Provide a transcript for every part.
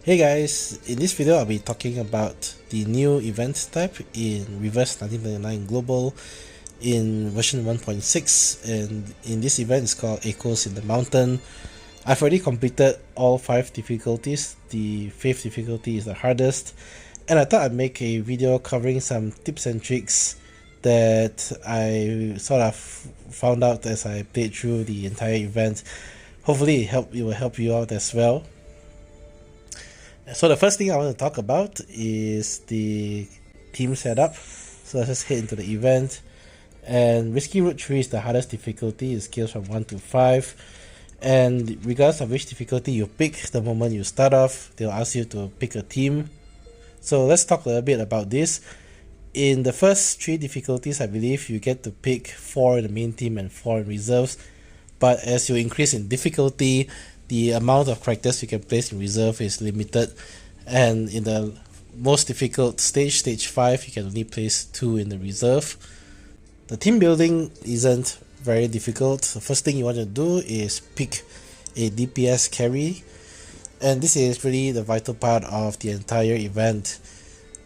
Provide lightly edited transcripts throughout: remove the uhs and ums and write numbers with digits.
Hey guys, in this video I'll be talking about the new event type in Reverse 1999 Global in version 1.6, and in this event it's called Echoes in the Mountain. I've already completed all 5 difficulties. The 5th difficulty is the hardest, and I thought I'd make a video covering some tips and tricks that I sort of found out as I played through the entire event. Hopefully it will help you out as well. So the first thing I want to talk about is the team setup. So let's just head into the event. And Risky Route 3 is the hardest difficulty. It scales from 1 to 5. And regardless of which difficulty you pick, the moment you start off, they'll ask you to pick a team. So let's talk a little bit about this. In the first 3 difficulties, I believe you get to pick 4 in the main team and 4 in reserves. But as you increase in difficulty, the amount of characters you can place in reserve is limited, and in the most difficult stage, stage 5, you can only place 2 in the reserve. The team building isn't very difficult. The first thing you want to do is pick a DPS carry, and this is really the vital part of the entire event.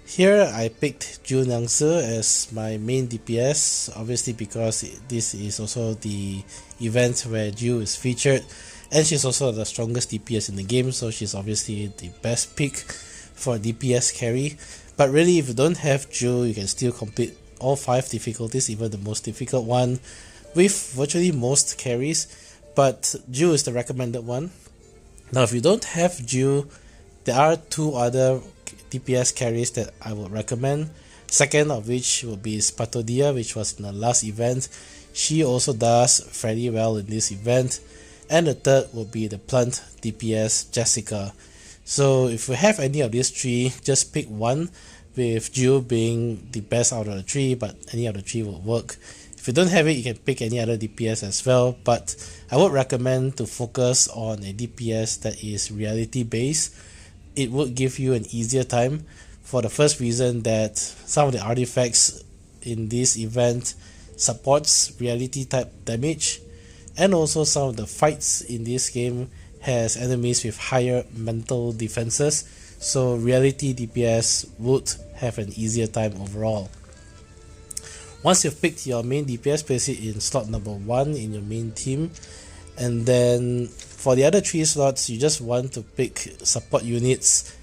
Here I picked Ju Nyangse as my main DPS, obviously because this is also the event where Ju is featured, and she's also the strongest DPS in the game, so she's obviously the best pick for DPS carry. But really, if you don't have Ju, you can still complete all 5 difficulties, even the most difficult one, with virtually most carries, but Ju is the recommended one. Now if you don't have Ju, there are 2 other DPS carries that I would recommend. Second of which would be Spatodia, which was in the last event. She also does fairly well in this event. And the third would be the plant DPS Jessica. So if you have any of these 3, just pick one, with Ju being the best out of the 3, but any of the 3 will work. If you don't have it, you can pick any other DPS as well, but I would recommend to focus on a DPS that is reality based. It would give you an easier time, for the first reason that some of the artifacts in this event supports reality type damage, and also some of the fights in this game has enemies with higher mental defenses, so reality DPS would have an easier time overall. Once you've picked your main DPS, place it in slot number 1 in your main team, and then for the other 3 slots you just want to pick support units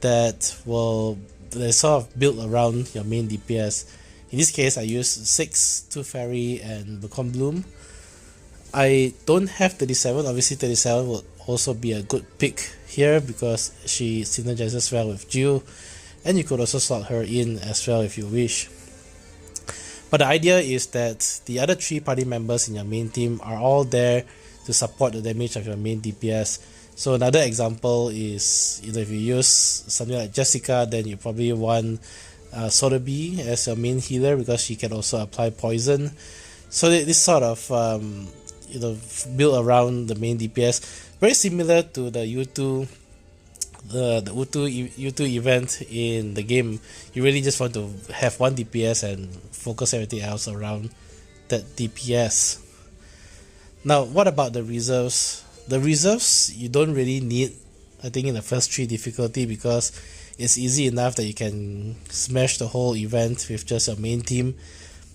that sort of built around your main DPS. In this case I used 6 Tooth Fairy and Beacon Bloom. I don't have 37, obviously 37 would also be a good pick here because she synergizes well with Ju, and you could also slot her in as well if you wish. But the idea is that the other 3 party members in your main team are all there to support the damage of your main DPS. So another example is, if you use something like Jessica, then you probably want Sotheby as your main healer because she can also apply poison. So this sort of build around the main DPS, very similar to the U2 U2 event in the game. You really just want to have one DPS and focus everything else around that DPS. Now what about the reserves? The reserves you don't really need, I think, in the first 3 difficulty, because it's easy enough that you can smash the whole event with just your main team.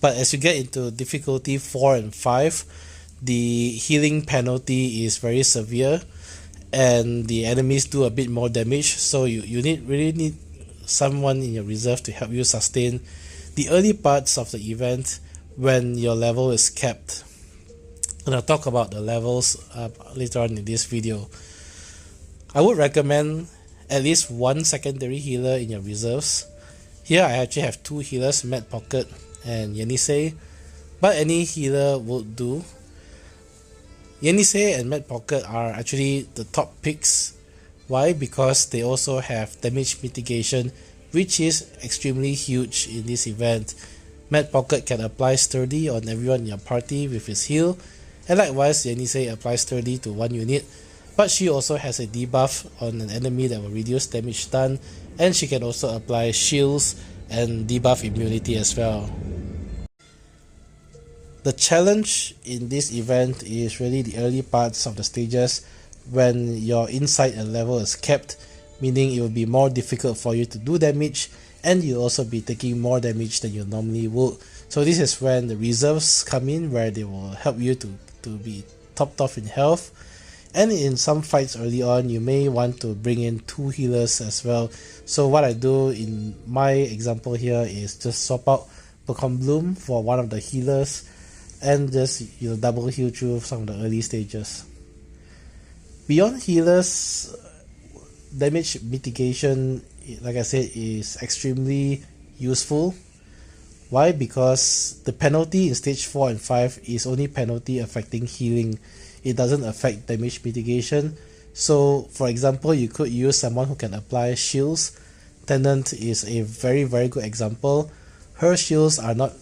But as you get into difficulty 4 and 5, the healing penalty is very severe and the enemies do a bit more damage, so you really need someone in your reserve to help you sustain the early parts of the event when your level is capped. And I'll talk about the levels later on in this video. I would recommend at least 1 secondary healer in your reserves. Here I actually have 2 healers, Mad Pocket and Yenisei, but any healer would do. Yenisei and Mad Pocket are actually the top picks. Why? Because they also have damage mitigation, which is extremely huge in this event. Mad Pocket can apply Sturdy on everyone in your party with his heal, and likewise Yenisei applies Sturdy to 1 unit, but she also has a debuff on an enemy that will reduce damage stun, and she can also apply shields and debuff immunity as well. The challenge in this event is really the early parts of the stages when your insight and level is capped, meaning it will be more difficult for you to do damage, and you'll also be taking more damage than you normally would. So this is when the reserves come in, where they will help you to be topped off in health. And in some fights early on, you may want to bring in 2 healers as well. So what I do in my example here is just swap out Pokemon Bloom for one of the healers, and just double heal through some of the early stages. Beyond healers, damage mitigation, like I said, is extremely useful. Why? Because the penalty in stage 4 and 5 is only penalty affecting healing. It doesn't affect damage mitigation. So for example, you could use someone who can apply shields. Tenant is a very good example. Her shields are not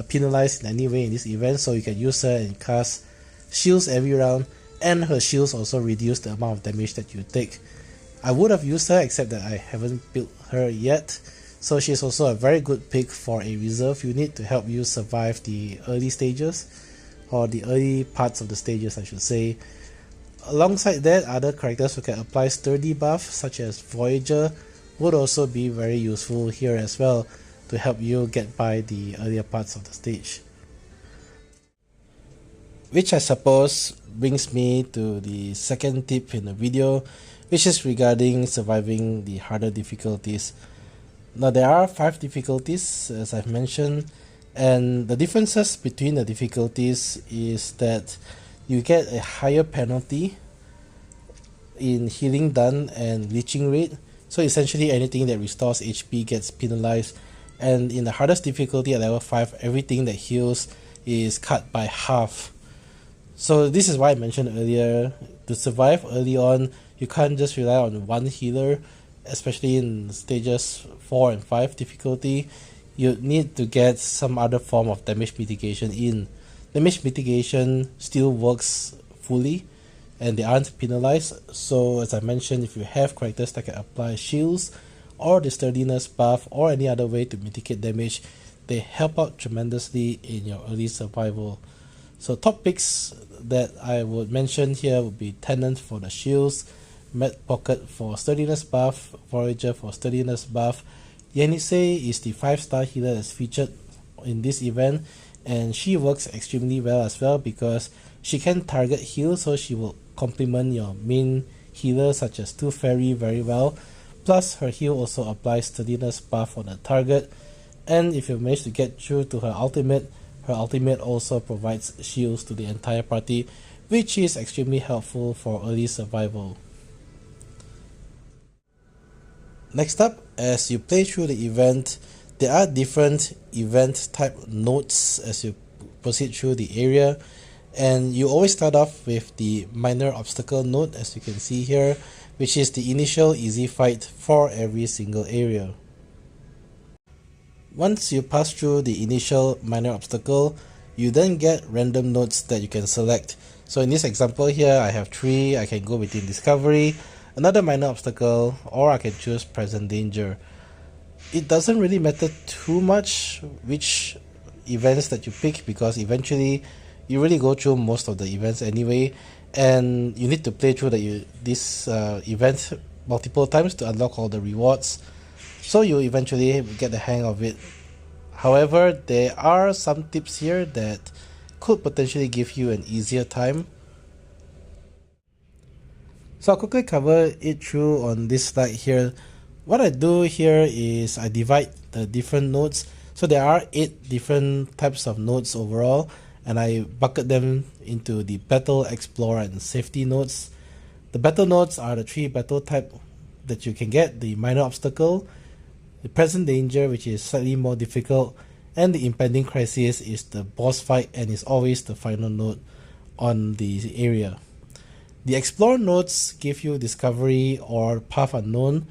penalized in any way in this event, so you can use her and cast shields every round, and her shields also reduce the amount of damage that you take. I would have used her, except that I haven't built her yet, so she's also a very good pick for a reserve unit to help you survive the early stages, or the early parts of the stages I should say. Alongside that, other characters who can apply sturdy buff such as Voyager would also be very useful here as well, to help you get by the earlier parts of the stage. Which I suppose brings me to the second tip in the video, which is regarding surviving the harder difficulties. Now there are 5 difficulties as I've mentioned, and the differences between the difficulties is that you get a higher penalty in healing done and leeching rate. So essentially anything that restores HP gets penalized, and in the hardest difficulty at level 5, everything that heals is cut by half. So this is why I mentioned earlier, to survive early on, you can't just rely on one healer, especially in stages 4 and 5 difficulty. You need to get some other form of damage mitigation in. Damage mitigation still works fully, and they aren't penalized. So as I mentioned, if you have characters that can apply shields, or the sturdiness buff, or any other way to mitigate damage, they help out tremendously in your early survival. So top picks that I would mention here would be Tenant for the shields, Med Pocket for sturdiness buff, Voyager for sturdiness buff. Yenisei is the 5-star healer that's featured in this event, and she works extremely well as well because she can target heal, so she will complement your main healer such as Tooth Fairy very well. Plus her heal also applies sturdiness buff on the target, and if you manage to get through to her ultimate also provides shields to the entire party, which is extremely helpful for early survival. Next up, as you play through the event, there are different event type nodes as you proceed through the area, and you always start off with the minor obstacle node, as you can see here, which is the initial easy fight for every single area. Once you pass through the initial minor obstacle, you then get random nodes that you can select. So in this example here, I have 3. I can go between Discovery, another minor obstacle, or I can choose Present Danger. It doesn't really matter too much which events that you pick, because eventually you really go through most of the events anyway, and you need to play through this event multiple times to unlock all the rewards, so you eventually get the hang of it. However, there are some tips here that could potentially give you an easier time. So I'll quickly cover it through on this slide here. What I do here is I divide the different nodes. So there are 8 different types of nodes overall, and I bucket them into the Battle, Explore, and Safety nodes. The Battle nodes are the 3 battle type that you can get: the Minor Obstacle, the Present Danger, which is slightly more difficult, and the Impending Crisis is the boss fight and is always the final node on the area. The Explore nodes give you Discovery or Path Unknown,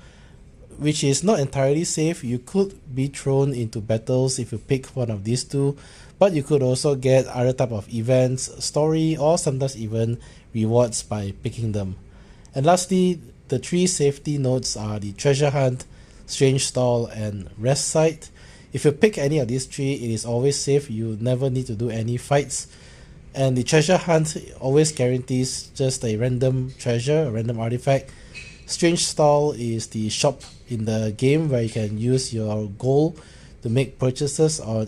which is not entirely safe. You could be thrown into battles if you pick one of these 2, but you could also get other type of events, story, or sometimes even rewards by picking them. And lastly, the 3 safety nodes are the Treasure Hunt, Strange Stall, and Rest Site. If you pick any of these 3, it is always safe. You never need to do any fights. And the Treasure Hunt always guarantees just a random treasure, a random artifact. Strange Stall is the shop in the game where you can use your gold to make purchases on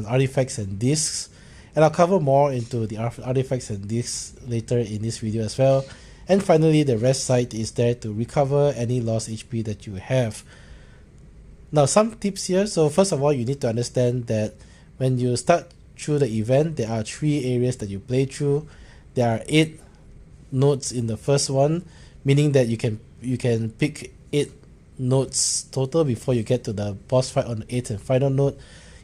artifacts and discs, and I'll cover more into the artifacts and discs later in this video as well. And finally, the rest site is there to recover any lost HP that you have. Now, some tips here. So first of all, you need to understand that when you start through the event, there are 3 areas that you play through. There are 8 nodes in the first one, meaning that you can pick 8 nodes total before you get to the boss fight on the 8th and final node.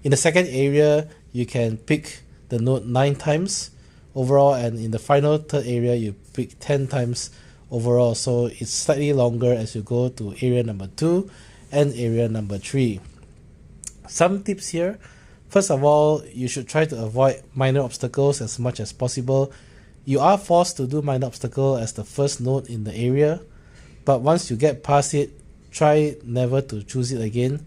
In the second area, you can pick the node 9 times overall, and in the final third area you pick 10 times overall, so it's slightly longer as you go to area number 2 and area number 3. Some tips here. First of all, you should try to avoid minor obstacles as much as possible. You are forced to do minor obstacle as the first node in the area, but once you get past it, try never to choose it again.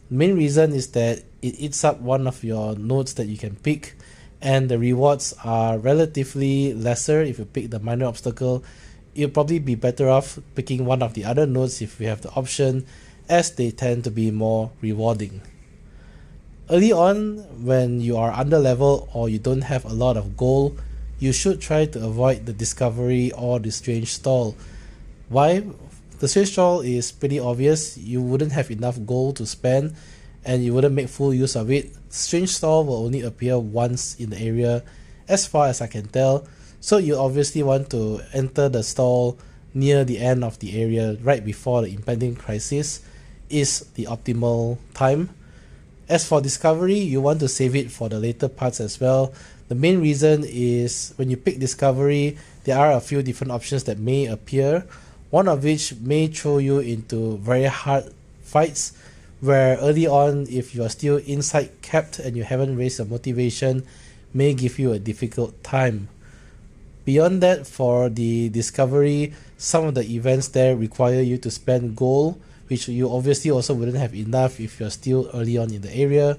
The main reason is that it eats up one of your nodes that you can pick, and the rewards are relatively lesser if you pick the minor obstacle. You'll probably be better off picking one of the other nodes if you have the option, as they tend to be more rewarding. Early on, when you are under level or you don't have a lot of gold, you should try to avoid the discovery or the strange stall. Why? The strange stall is pretty obvious. You wouldn't have enough gold to spend and you wouldn't make full use of it. Strange stall will only appear once in the area as far as I can tell, so you obviously want to enter the stall near the end of the area, right before the impending crisis is the optimal time. As for discovery, you want to save it for the later parts as well. The main reason is when you pick discovery, there are a few different options that may appear, one of which may throw you into very hard fights, where early on, if you are still inside capped and you haven't raised your motivation, may give you a difficult time. Beyond that, for the discovery, some of the events there require you to spend gold, which you obviously also wouldn't have enough if you're still early on in the area,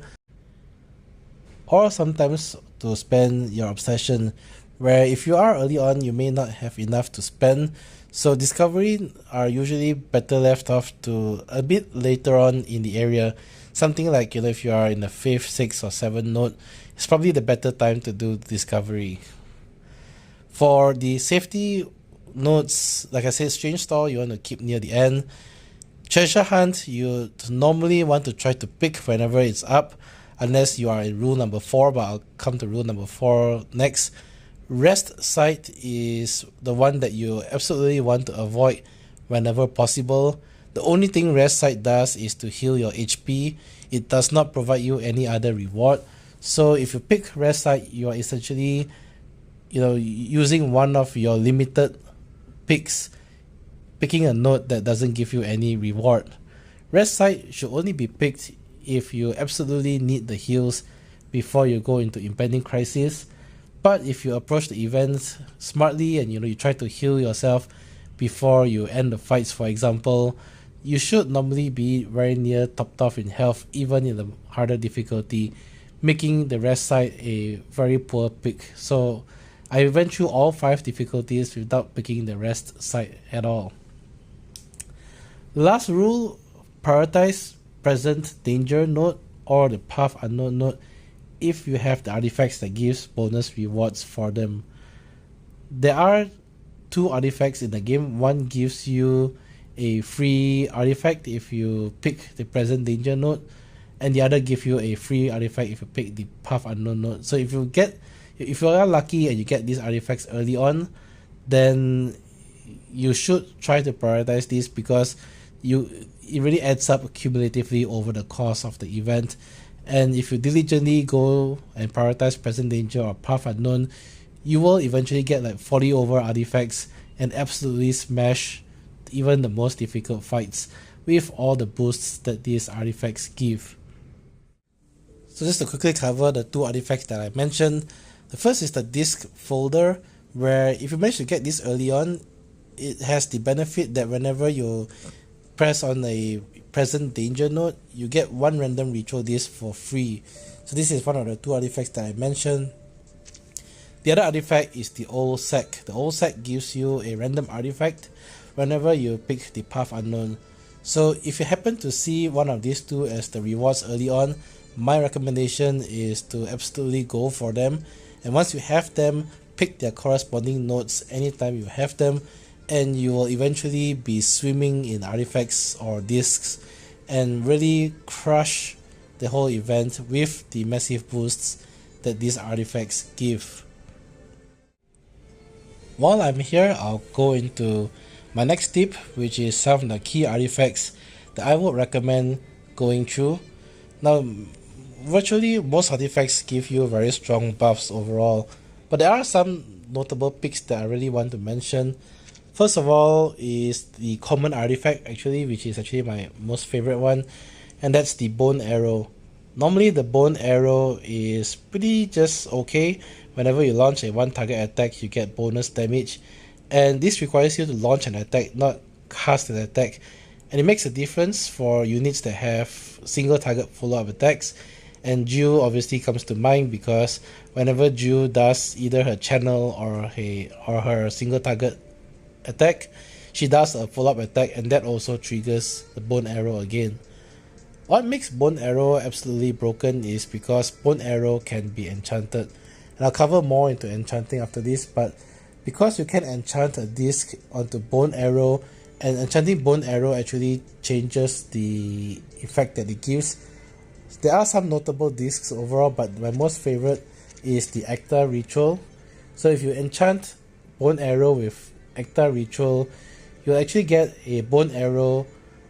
or sometimes to spend your obsession, where if you are early on, you may not have enough to spend. So discovery are usually better left off to a bit later on in the area. Something like, if you are in the 5th, 6th or 7th node, it's probably the better time to do discovery. For the safety nodes, like I said, strange stall you want to keep near the end. Treasure hunt, you normally want to try to pick whenever it's up, unless you are in rule number 4, but I'll come to rule number 4 next. Rest site is the one that you absolutely want to avoid whenever possible. The only thing rest site does is to heal your HP. It does not provide you any other reward. So if you pick rest site, you are essentially using one of your limited picks, picking a node that doesn't give you any reward. Rest site should only be picked if you absolutely need the heals before you go into impending crisis. But if you approach the event smartly and you try to heal yourself before you end the fights, for example, you should normally be very near topped off in health, even in the harder difficulty, making the rest site a very poor pick. So I went through all 5 difficulties without picking the rest site at all. The last rule, prioritize present danger node or the path unknown node if you have the artifacts that gives bonus rewards for them. There are 2 artifacts in the game. One gives you a free artifact if you pick the present danger node, and the other gives you a free artifact if you pick the path unknown node. So if you are lucky and you get these artifacts early on, then you should try to prioritize these, because it really adds up cumulatively over the course of the event. And if you diligently go and prioritize present danger or path unknown, you will eventually get like 40 over artifacts and absolutely smash even the most difficult fights with all the boosts that these artifacts give. So just to quickly cover the 2 artifacts that I mentioned, the first is the disc folder, where if you manage to get this early on, it has the benefit that whenever you press on a present danger node, you get 1 random ritual disc for free. So this is one of the 2 artifacts that I mentioned. The other artifact is the old sack. The old sack gives you a random artifact whenever you pick the path unknown. So if you happen to see one of these two as the rewards early on, my recommendation is to absolutely go for them, and once you have them, pick their corresponding nodes anytime you have them, and you will eventually be swimming in artifacts or discs and really crush the whole event with the massive boosts that these artifacts give. While I'm here, I'll go into my next tip, which is some of the key artifacts that I would recommend going through. Now, virtually most artifacts give you very strong buffs overall, but there are some notable picks that I really want to mention. First of all is the common artifact actually, which is actually my most favorite one, and that's the bone arrow. Normally the bone arrow is pretty just okay. Whenever you launch a one target attack, you get bonus damage, and this requires you to launch an attack, not cast an attack, and it makes a difference for units that have single target follow-up attacks. And Jill obviously comes to mind because whenever Jill does either her channel or her single target attack, she does a follow-up attack, and that also triggers the bone arrow again. What makes bone arrow absolutely broken is because bone arrow can be enchanted, and I'll cover more into enchanting after this, but because you can enchant a disc onto bone arrow, and enchanting bone arrow actually changes the effect that it gives. There are some notable discs overall, but my most favorite is the Acta Ritual. So if you enchant bone arrow with Acta Ritual, you'll actually get a bone arrow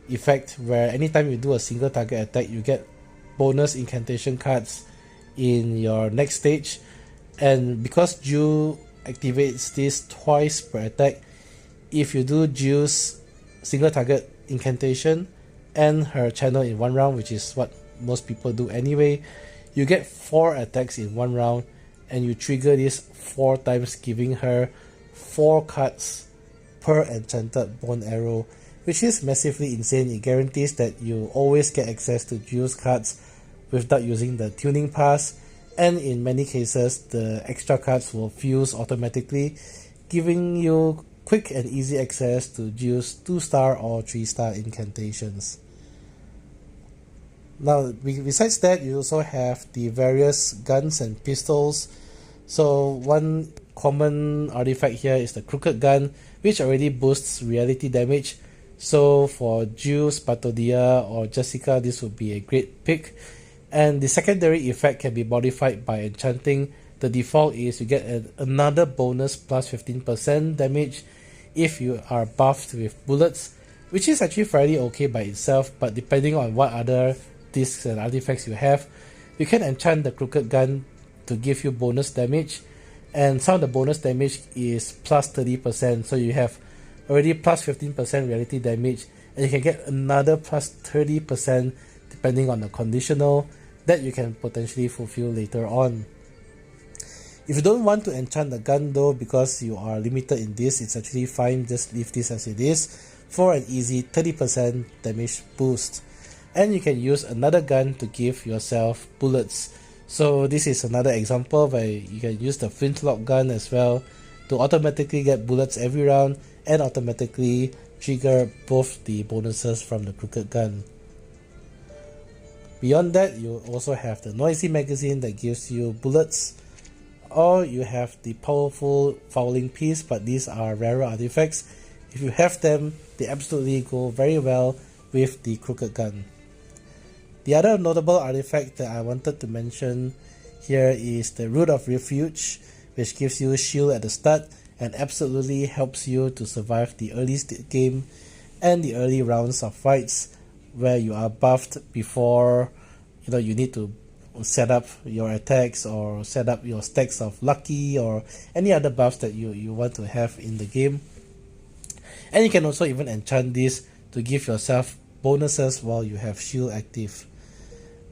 effect where anytime you do a single target attack, you get bonus incantation cards in your next stage. And because Jill activates this twice per attack, if you do Jill's single target incantation and her channel in one round, which is what most people do anyway, you get 4 attacks in one round, and you trigger this 4 times, giving her 4 cards per enchanted bone arrow, which is massively insane. It guarantees that you always get access to Jill's cards without using the tuning pass, and in many cases the extra cards will fuse automatically, giving you quick and easy access to Jill's 2-star or 3-star incantations. Now, besides that, you also have the various guns and pistols. So one common artifact here is the Crooked Gun, which already boosts reality damage. So for Jules, Patodia, or Jessica, this would be a great pick. And the secondary effect can be modified by enchanting. The default is you get another bonus plus 15% damage if you are buffed with bullets, which is actually fairly okay by itself, but depending on what other discs and artifacts you have, you can enchant the Crooked Gun to give you bonus damage, and some of the bonus damage is plus 30%, so you have already plus 15% reality damage, and you can get another plus 30% depending on the conditional that you can potentially fulfill later on. If you don't want to enchant the gun though, because you are limited in this, it's actually fine, just leave this as it is for an easy 30% damage boost. And you can use another gun to give yourself bullets. So this is another example where you can use the flintlock gun as well to automatically get bullets every round and automatically trigger both the bonuses from the Crooked Gun. Beyond that, you also have the Noisy Magazine that gives you bullets, or you have the powerful Fouling Piece, but these are rarer artifacts. If you have them, they absolutely go very well with the Crooked Gun. The other notable artifact that I wanted to mention here is the Root of Refuge, which gives you shield at the start and absolutely helps you to survive the early game and the early rounds of fights where you are buffed before you need to set up your attacks or set up your stacks of lucky or any other buffs that you want to have in the game. And you can also even enchant this to give yourself bonuses while you have shield active.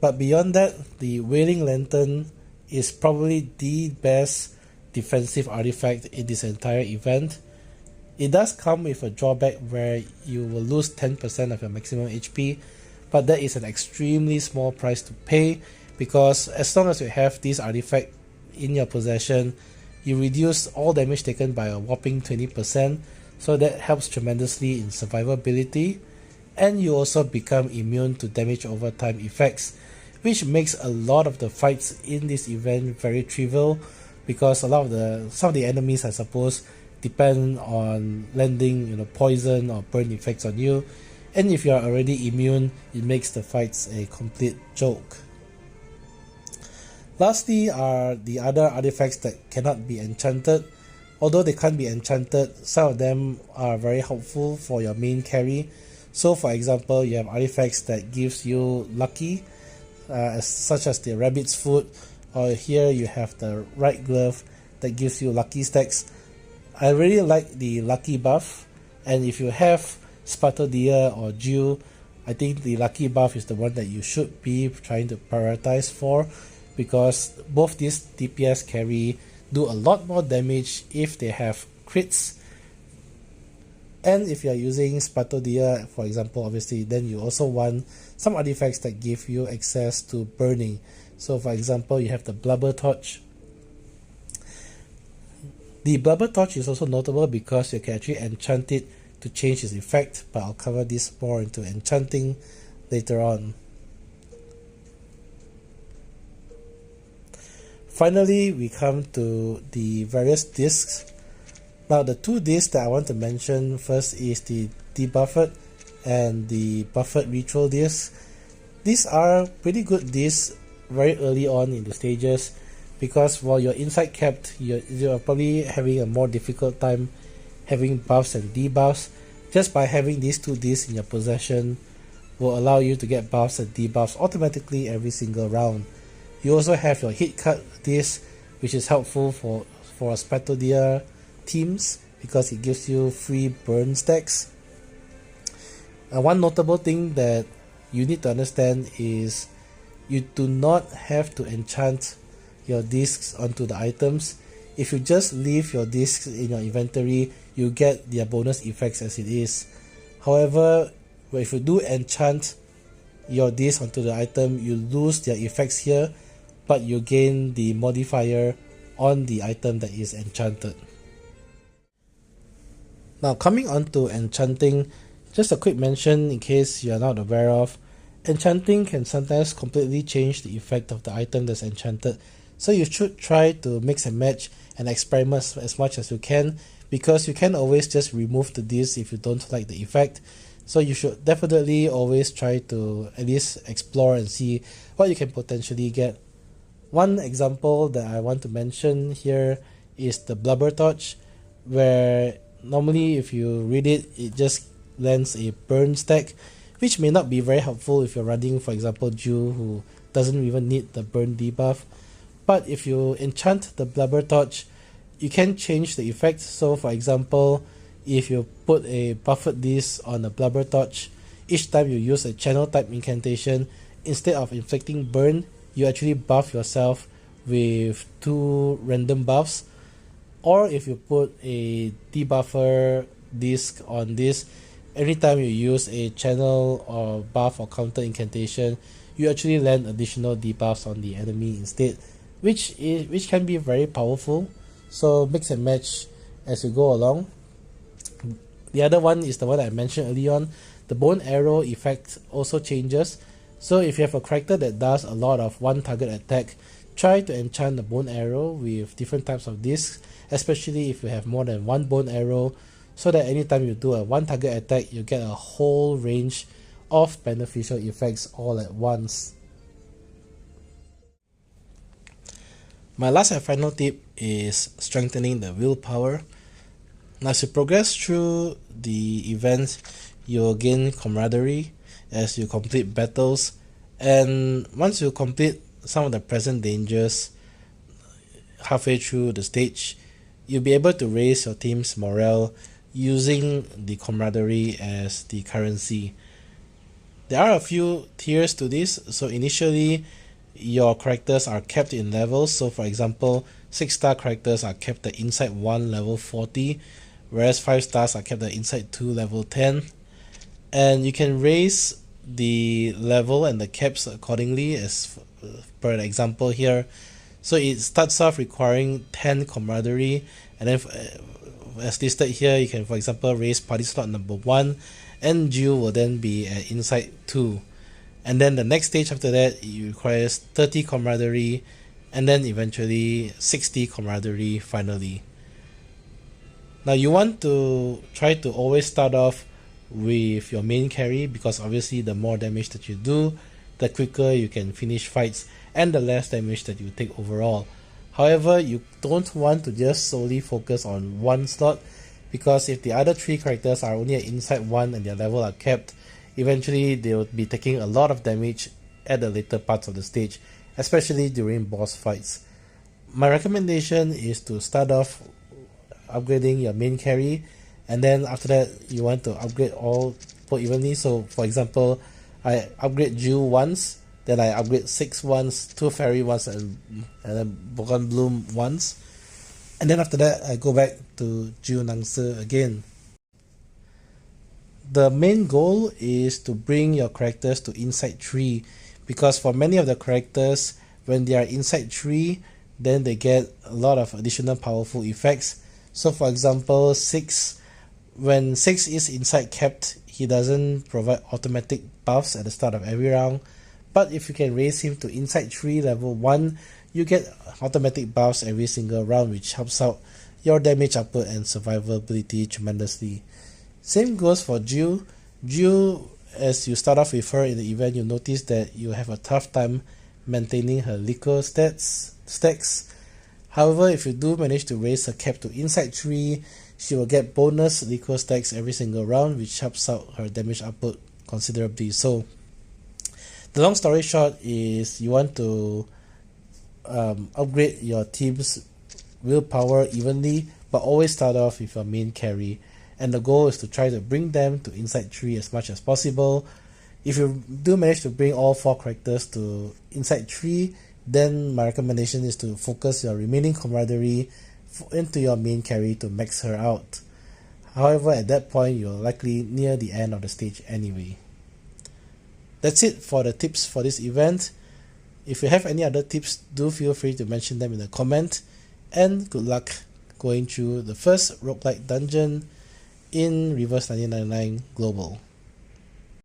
But beyond that, the Wailing Lantern is probably the best defensive artifact in this entire event. It does come with a drawback where you will lose 10% of your maximum HP, but that is an extremely small price to pay, because as long as you have this artifact in your possession, you reduce all damage taken by a whopping 20%. so that helps tremendously in survivability, and you also become immune to damage over time effects, which makes a lot of the fights in this event very trivial, because some of the enemies, I suppose, depend on landing poison or burn effects on you, and if you are already immune, it makes the fights a complete joke. Lastly are the other artifacts that cannot be enchanted. Although they can't be enchanted, some of them are very helpful for your main carry. So for example, you have artifacts that gives you lucky, such as the rabbit's foot, or here you have the right glove that gives you lucky stacks. I really like the lucky buff, and if you have Spatodia or Jill, I think the lucky buff is the one that you should be trying to prioritize for, because both these DPS carry do a lot more damage if they have crits, and if you are using Spatodia, for example, obviously, then you also want some artifacts that give you access to burning. So for example, you have the Blubber Torch. The Blubber Torch is also notable because you can actually enchant it to change its effect, but I'll cover this more into enchanting later on. Finally, we come to the various discs. Now, the two discs that I want to mention first is the Debuffed and the Buffed Ritual disc. These are pretty good discs very early on in the stages, because while you're inside capped, you're probably having a more difficult time having buffs and debuffs. Just by having these two discs in your possession will allow you to get buffs and debuffs automatically every single round. You also have your hit cut disc, which is helpful for Spatodia teams because it gives you free burn stacks. One notable thing that you need to understand is you do not have to enchant your discs onto the items. If you just leave your discs in your inventory, you get their bonus effects as it is. However, if you do enchant your disc onto the item, you lose their effects here, but you gain the modifier on the item that is enchanted. Now, coming on to enchanting, just a quick mention in case you are not aware of. Enchanting can sometimes completely change the effect of the item that's enchanted, so you should try to mix and match and experiment as much as you can, because you can always just remove the disc if you don't like the effect. So you should definitely always try to at least explore and see what you can potentially get. One example that I want to mention here is the Blubber Torch, where normally if you read it, it just lands a burn stack, which may not be very helpful if you're running, for example, Jill, who doesn't even need the burn debuff. But if you enchant the Blubber Torch, you can change the effect. So for example, if you put a buffed disc on a Blubber Torch, each time you use a channel type incantation, instead of inflicting burn, you actually buff yourself with 2 random buffs. Or if you put a debuffer disc on this, every time you use a channel or buff or counter incantation, you actually land additional debuffs on the enemy instead, which can be very powerful. So mix and match as you go along. The other one is the one I mentioned early on. The Bone Arrow effect also changes. So if you have a character that does a lot of one target attack, try to enchant the Bone Arrow with different types of discs, especially if you have more than one Bone Arrow, so that anytime you do a one target attack, you get a whole range of beneficial effects all at once. My last and final tip is strengthening the willpower. Now, as you progress through the event, you'll gain camaraderie as you complete battles, and once you complete some of the present dangers halfway through the stage, you'll be able to raise your team's morale using the camaraderie as the currency. There are a few tiers to this. So initially, your characters are kept in levels. So for example, 6-star characters are kept at Insight 1 level 40, whereas 5 stars are kept at Insight 2 level 10. And you can raise the level and the caps accordingly, as per the example here. So it starts off requiring 10 camaraderie, and then as listed here, you can, for example, raise party slot number 1, and Jill will then be at Insight 2. And then the next stage after that, it requires 30 camaraderie, and then eventually 60 camaraderie finally. Now you want to try to always start off with your main carry, because obviously the more damage that you do, the quicker you can finish fights and the less damage that you take overall. However, you don't want to just solely focus on one slot, because if the other 3 characters are only at Insight 1 and their level are kept, eventually they will be taking a lot of damage at the later parts of the stage, especially during boss fights. My recommendation is to start off upgrading your main carry, and then after that you want to upgrade all evenly. So for example, I upgrade Jill once, then I upgrade 6 once, 2 fairy once, and then Bogan Bloom once, and then after that I go back to Jill Nangse again. The main goal is to bring your characters to Insight 3, because for many of the characters, when they are Insight 3, then they get a lot of additional powerful effects. So for example, 6, when 6 is Insight kept, he doesn't provide automatic buffs at the start of every round, but if you can raise him to Insight 3 level 1, you get automatic buffs every single round, which helps out your damage output and survivability tremendously. Same goes for Jill. Jill, as you start off with her in the event, you notice that you have a tough time maintaining her liquor stacks. However, if you do manage to raise her cap to Insight 3, she will get bonus liquor stacks every single round, which helps out her damage output considerably. So the long story short is you want to upgrade your team's willpower evenly, but always start off with your main carry, and the goal is to try to bring them to Insight 3 as much as possible. If you do manage to bring all 4 characters to Insight 3, then my recommendation is to focus your remaining camaraderie into your main carry to max her out. However, at that point you're likely near the end of the stage anyway. That's it for the tips for this event. If you have any other tips, do feel free to mention them in the comment, and good luck going through the first roguelike dungeon in Reverse 1999 Global.